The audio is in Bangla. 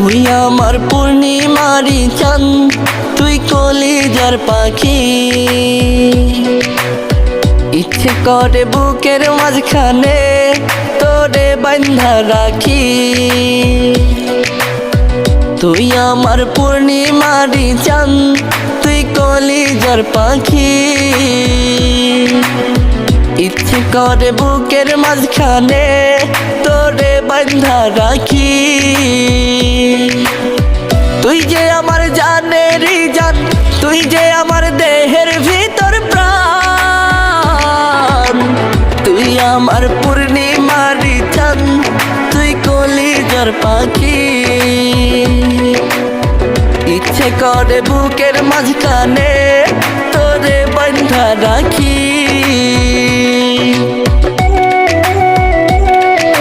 তুই আমার পূর্ণিমারি চাঁদ, তুই কলিজার পাখি। ইচ্ছে করে বুকের মাঝখানে তোরে বাঁধা রাখি। তুই আমার পূর্ণিমারি চাঁদ, তুই কলিজার পাখি। ইচ্ছে করে বুকের মাঝখানে তোরে বাঁধা রাখি। তুই যে আমার জানেরই জান, তুই যে আমার দেহের ভিতর প্রাণ। তুই আমার পূর্ণিমারি চাঁদ, তুই কলিজার পাখি। ইচ্ছে করে বুকের মাঝখানে তোরে বাঁধা রাখি।